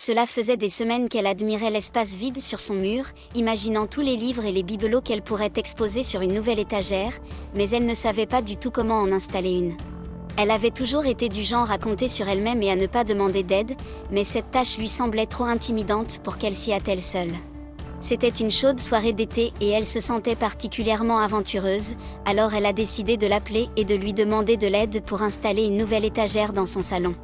Cela faisait des semaines qu'elle admirait l'espace vide sur son mur, imaginant tous les livres et les bibelots qu'elle pourrait exposer sur une nouvelle étagère, mais elle ne savait pas du tout comment en installer une. Elle avait toujours été du genre à compter sur elle-même et à ne pas demander d'aide, mais cette tâche lui semblait trop intimidante pour qu'elle s'y attelle seule. C'était une chaude soirée d'été et elle se sentait particulièrement aventureuse, alors elle a décidé de l'appeler et de lui demander de l'aide pour installer une nouvelle étagère dans son salon.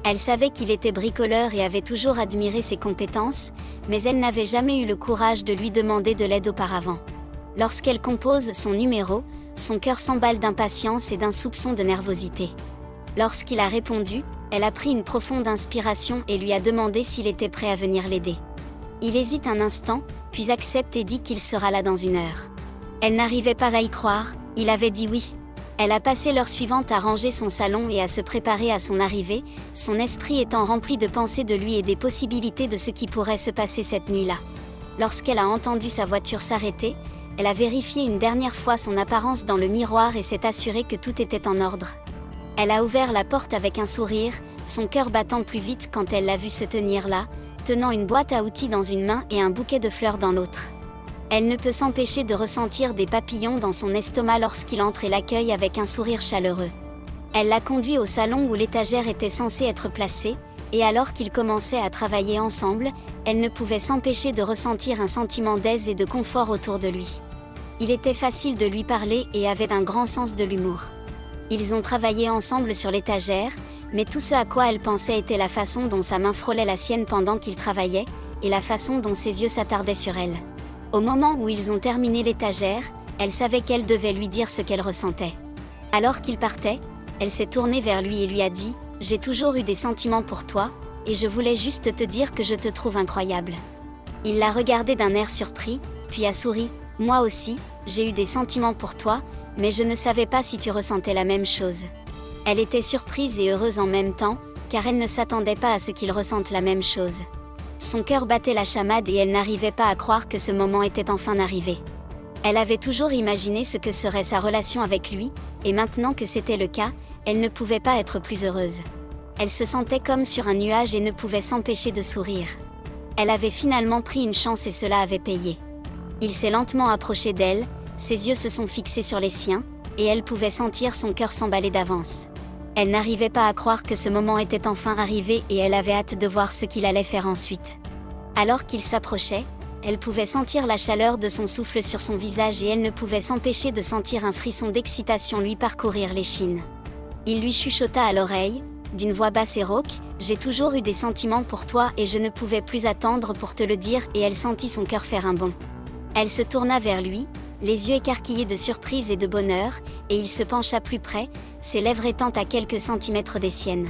Elle savait qu'il était bricoleur et avait toujours admiré ses compétences, mais elle n'avait jamais eu le courage de lui demander de l'aide auparavant. Lorsqu'elle compose son numéro, son cœur s'emballe d'impatience et d'un soupçon de nervosité. Lorsqu'il a répondu, elle a pris une profonde inspiration et lui a demandé s'il était prêt à venir l'aider. Il hésite un instant, puis accepte et dit qu'il sera là dans 1 heure. Elle n'arrivait pas à y croire, il avait dit oui. Elle a passé l'heure suivante à ranger son salon et à se préparer à son arrivée, son esprit étant rempli de pensées de lui et des possibilités de ce qui pourrait se passer cette nuit-là. Lorsqu'elle a entendu sa voiture s'arrêter, elle a vérifié une dernière fois son apparence dans le miroir et s'est assurée que tout était en ordre. Elle a ouvert la porte avec un sourire, son cœur battant plus vite quand elle l'a vu se tenir là, tenant une boîte à outils dans une main et un bouquet de fleurs dans l'autre. Elle ne peut s'empêcher de ressentir des papillons dans son estomac lorsqu'il entre et l'accueille avec un sourire chaleureux. Elle l'a conduit au salon où l'étagère était censée être placée, et alors qu'ils commençaient à travailler ensemble, elle ne pouvait s'empêcher de ressentir un sentiment d'aise et de confort autour de lui. Il était facile de lui parler et avait un grand sens de l'humour. Ils ont travaillé ensemble sur l'étagère, mais tout ce à quoi elle pensait était la façon dont sa main frôlait la sienne pendant qu'il travaillait, et la façon dont ses yeux s'attardaient sur elle. Au moment où ils ont terminé l'étagère, elle savait qu'elle devait lui dire ce qu'elle ressentait. Alors qu'il partait, elle s'est tournée vers lui et lui a dit « J'ai toujours eu des sentiments pour toi, et je voulais juste te dire que je te trouve incroyable. » Il l'a regardée d'un air surpris, puis a souri « Moi aussi, j'ai eu des sentiments pour toi, mais je ne savais pas si tu ressentais la même chose. » Elle était surprise et heureuse en même temps, car elle ne s'attendait pas à ce qu'il ressente la même chose. Son cœur battait la chamade et elle n'arrivait pas à croire que ce moment était enfin arrivé. Elle avait toujours imaginé ce que serait sa relation avec lui, et maintenant que c'était le cas, elle ne pouvait pas être plus heureuse. Elle se sentait comme sur un nuage et ne pouvait s'empêcher de sourire. Elle avait finalement pris une chance et cela avait payé. Il s'est lentement approché d'elle, ses yeux se sont fixés sur les siens, et elle pouvait sentir son cœur s'emballer d'avance. Elle n'arrivait pas à croire que ce moment était enfin arrivé et elle avait hâte de voir ce qu'il allait faire ensuite. Alors qu'il s'approchait, elle pouvait sentir la chaleur de son souffle sur son visage et elle ne pouvait s'empêcher de sentir un frisson d'excitation lui parcourir l'échine. Il lui chuchota à l'oreille, d'une voix basse et rauque, « J'ai toujours eu des sentiments pour toi et je ne pouvais plus attendre pour te le dire » et elle sentit son cœur faire un bond. Elle se tourna vers lui, les yeux écarquillés de surprise et de bonheur, et il se pencha plus près, ses lèvres étant à quelques centimètres des siennes.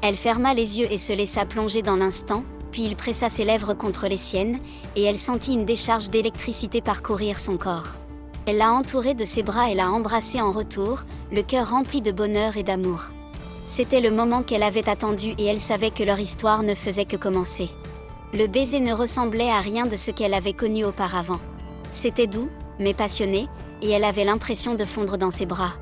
Elle ferma les yeux et se laissa plonger dans l'instant, puis il pressa ses lèvres contre les siennes, et elle sentit une décharge d'électricité parcourir son corps. Elle l'a entouré de ses bras et l'a embrassé en retour, le cœur rempli de bonheur et d'amour. C'était le moment qu'elle avait attendu et elle savait que leur histoire ne faisait que commencer. Le baiser ne ressemblait à rien de ce qu'elle avait connu auparavant. C'était doux, mais passionné, et elle avait l'impression de fondre dans ses bras.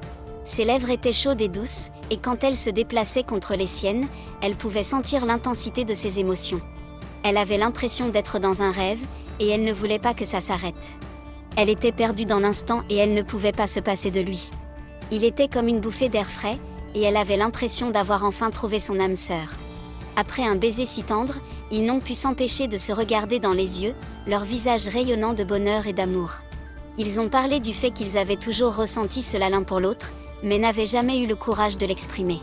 Ses lèvres étaient chaudes et douces, et quand elle se déplaçait contre les siennes, elle pouvait sentir l'intensité de ses émotions. Elle avait l'impression d'être dans un rêve, et elle ne voulait pas que ça s'arrête. Elle était perdue dans l'instant et elle ne pouvait pas se passer de lui. Il était comme une bouffée d'air frais, et elle avait l'impression d'avoir enfin trouvé son âme sœur. Après un baiser si tendre, ils n'ont pu s'empêcher de se regarder dans les yeux, leurs visages rayonnants de bonheur et d'amour. Ils ont parlé du fait qu'ils avaient toujours ressenti cela l'un pour l'autre, mais n'avaient jamais eu le courage de l'exprimer.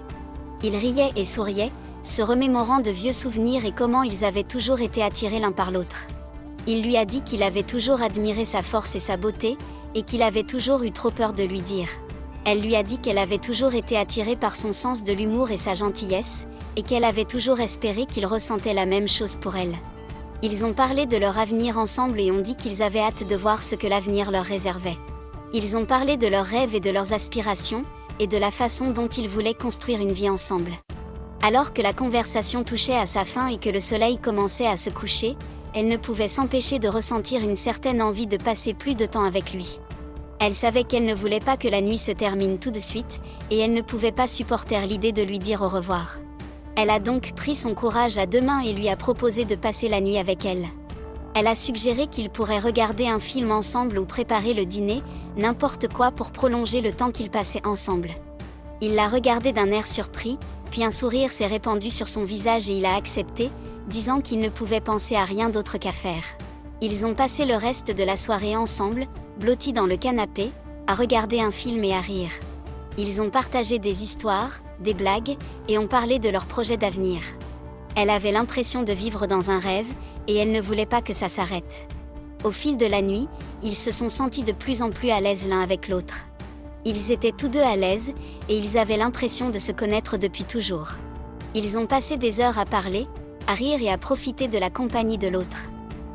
Ils riaient et souriaient, se remémorant de vieux souvenirs et comment ils avaient toujours été attirés l'un par l'autre. Il lui a dit qu'il avait toujours admiré sa force et sa beauté, et qu'il avait toujours eu trop peur de lui dire. Elle lui a dit qu'elle avait toujours été attirée par son sens de l'humour et sa gentillesse, et qu'elle avait toujours espéré qu'il ressentait la même chose pour elle. Ils ont parlé de leur avenir ensemble et ont dit qu'ils avaient hâte de voir ce que l'avenir leur réservait. Ils ont parlé de leurs rêves et de leurs aspirations, et de la façon dont ils voulaient construire une vie ensemble. Alors que la conversation touchait à sa fin et que le soleil commençait à se coucher, elle ne pouvait s'empêcher de ressentir une certaine envie de passer plus de temps avec lui. Elle savait qu'elle ne voulait pas que la nuit se termine tout de suite, et elle ne pouvait pas supporter l'idée de lui dire au revoir. Elle a donc pris son courage à deux mains et lui a proposé de passer la nuit avec elle. Elle a suggéré qu'ils pourraient regarder un film ensemble ou préparer le dîner, n'importe quoi pour prolonger le temps qu'ils passaient ensemble. Il l'a regardée d'un air surpris, puis un sourire s'est répandu sur son visage et il a accepté, disant qu'il ne pouvait penser à rien d'autre qu'à faire. Ils ont passé le reste de la soirée ensemble, blottis dans le canapé, à regarder un film et à rire. Ils ont partagé des histoires, des blagues, et ont parlé de leurs projets d'avenir. Elle avait l'impression de vivre dans un rêve, et elle ne voulait pas que ça s'arrête. Au fil de la nuit, ils se sont sentis de plus en plus à l'aise l'un avec l'autre. Ils étaient tous deux à l'aise, et ils avaient l'impression de se connaître depuis toujours. Ils ont passé des heures à parler, à rire et à profiter de la compagnie de l'autre.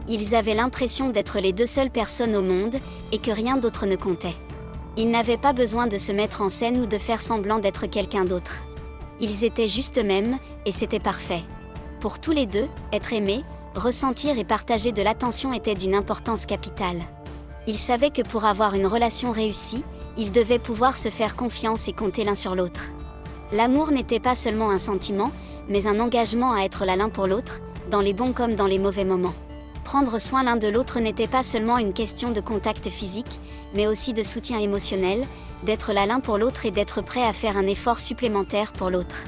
Ils avaient l'impression d'être les deux seules personnes au monde, et que rien d'autre ne comptait. Ils n'avaient pas besoin de se mettre en scène ou de faire semblant d'être quelqu'un d'autre. Ils étaient juste eux-mêmes, et c'était parfait. Pour tous les deux, être aimés, ressentir et partager de l'attention était d'une importance capitale. Ils savaient que pour avoir une relation réussie, ils devaient pouvoir se faire confiance et compter l'un sur l'autre. L'amour n'était pas seulement un sentiment, mais un engagement à être là l'un pour l'autre, dans les bons comme dans les mauvais moments. Prendre soin l'un de l'autre n'était pas seulement une question de contact physique, mais aussi de soutien émotionnel, d'être là l'un pour l'autre et d'être prêt à faire un effort supplémentaire pour l'autre.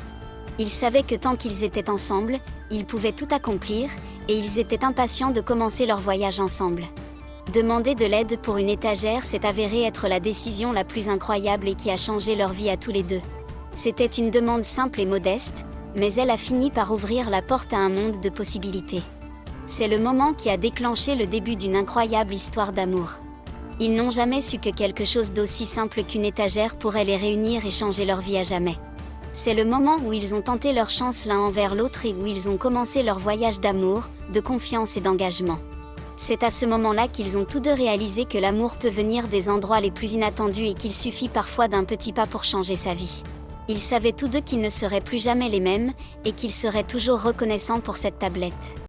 Ils savaient que tant qu'ils étaient ensemble, ils pouvaient tout accomplir, et ils étaient impatients de commencer leur voyage ensemble. Demander de l'aide pour une étagère s'est avéré être la décision la plus incroyable et qui a changé leur vie à tous les deux. C'était une demande simple et modeste, mais elle a fini par ouvrir la porte à un monde de possibilités. C'est le moment qui a déclenché le début d'une incroyable histoire d'amour. Ils n'ont jamais su que quelque chose d'aussi simple qu'une étagère pourrait les réunir et changer leur vie à jamais. C'est le moment où ils ont tenté leur chance l'un envers l'autre et où ils ont commencé leur voyage d'amour, de confiance et d'engagement. C'est à ce moment-là qu'ils ont tous deux réalisé que l'amour peut venir des endroits les plus inattendus et qu'il suffit parfois d'un petit pas pour changer sa vie. Ils savaient tous deux qu'ils ne seraient plus jamais les mêmes, et qu'ils seraient toujours reconnaissants pour cette tablette.